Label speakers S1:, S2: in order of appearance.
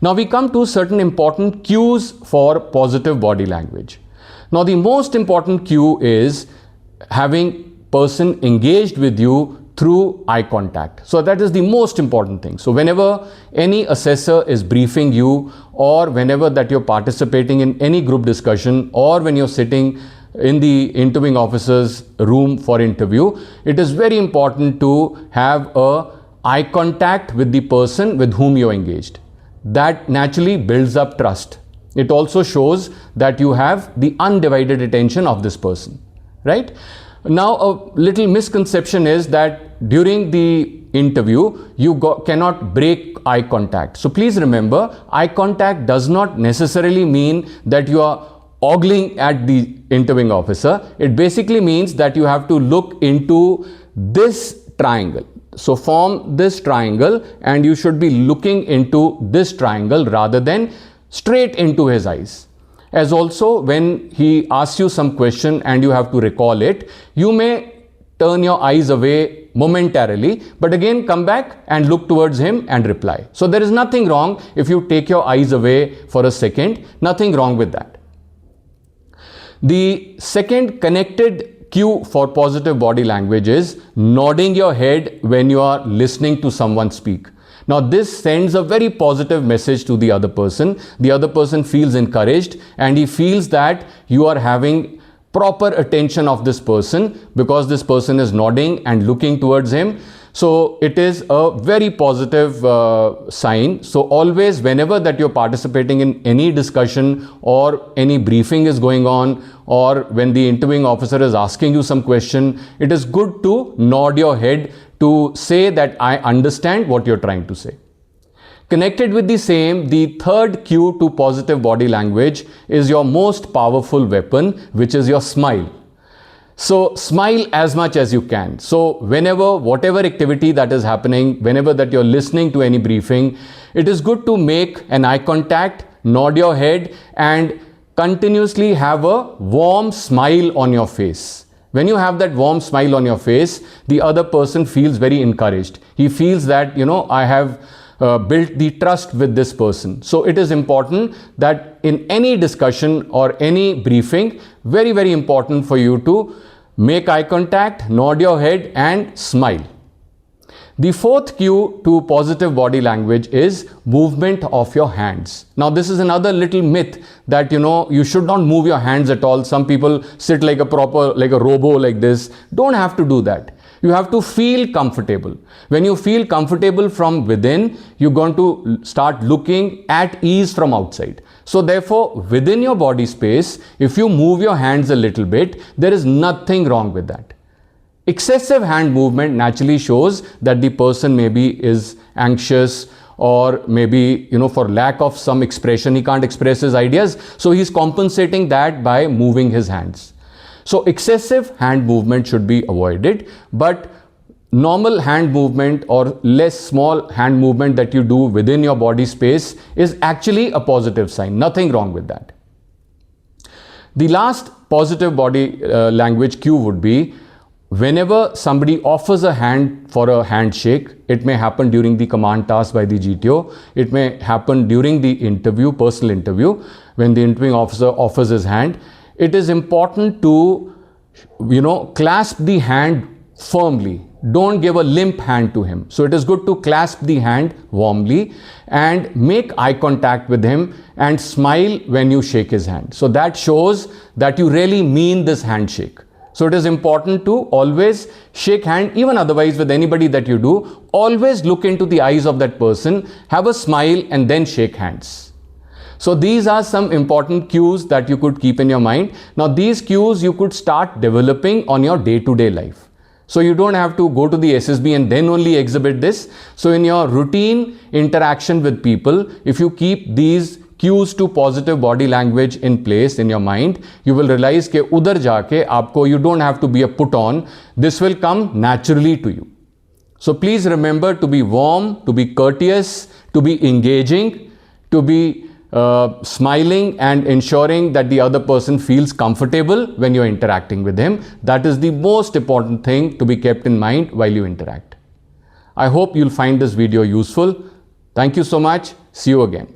S1: Now we come to certain important cues for positive body language. Now the most important cue is having person engaged with you through eye contact. So that is the most important thing. So whenever any assessor is briefing you, or whenever that you're participating in any group discussion, or when you're sitting in the interviewing officer's room for interview, it is very important to have a eye contact with the person with whom you're engaged. That naturally builds up trust. It also shows that you have the undivided attention of this person, right? Now, a little misconception is that during the interview, you cannot break eye contact. So please remember, eye contact does not necessarily mean that you are ogling at the interviewing officer. It basically means that you have to look into this triangle. So form this triangle, and you should be looking into this triangle rather than straight into his eyes. As also, when he asks you some question and you have to recall it, you may turn your eyes away momentarily, but again come back and look towards him and reply. So there is nothing wrong if you take your eyes away for a second, nothing wrong with that. The second connected cue for positive body language is nodding your head when you are listening to someone speak. Now this sends a very positive message to the other person. The other person feels encouraged and he feels that you are having proper attention of this person because this person is nodding and looking towards him. So it is a very positive sign. So always, whenever that you're participating in any discussion or any briefing is going on, or when the interviewing officer is asking you some question, it is good to nod your head to say that I understand what you're trying to say. Connected with the same, the third cue to positive body language is your most powerful weapon, which is your smile. So smile as much as you can. So whenever, whatever activity that is happening, whenever that you're listening to any briefing, it is good to make an eye contact, nod your head, and continuously have a warm smile on your face. When you have that warm smile on your face, the other person feels very encouraged. He feels that, I have built the trust with this person. So it is important that in any discussion or any briefing, very, very important for you to make eye contact, nod your head and smile. The fourth cue to positive body language is movement of your hands. Now this is another little myth that you should not move your hands at all. Some people sit like a robo like this. Don't have to do that. You have to feel comfortable. When you feel comfortable from within, you're going to start looking at ease from outside. So therefore, within your body space, if you move your hands a little bit, there is nothing wrong with that. Excessive hand movement naturally shows that the person maybe is anxious, or maybe, for lack of some expression, he can't express his ideas. So he's compensating that by moving his hands. So excessive hand movement should be avoided, but normal hand movement or less small hand movement that you do within your body space is actually a positive sign. Nothing wrong with that. The last positive body language cue would be whenever somebody offers a hand for a handshake. It may happen during the command task by the GTO. It may happen during the interview, personal interview, when the interviewing officer offers his hand. It is important to, clasp the hand firmly. Don't give a limp hand to him. So it is good to clasp the hand warmly and make eye contact with him and smile when you shake his hand. So that shows that you really mean this handshake. So it is important to always shake hand, even otherwise with anybody that you do. Always look into the eyes of that person, have a smile and then shake hands. So these are some important cues that you could keep in your mind. Now these cues you could start developing on your day-to-day life. So you don't have to go to the SSB and then only exhibit this. So in your routine interaction with people, if you keep these cues to positive body language in place in your mind, you will realize that udhar jaake aapko, you don't have to be a put on. This will come naturally to you. So please remember to be warm, to be courteous, to be engaging, to be smiling and ensuring that the other person feels comfortable when you're interacting with him. That is the most important thing to be kept in mind while you interact. I hope you'll find this video useful. Thank you so much. See you again.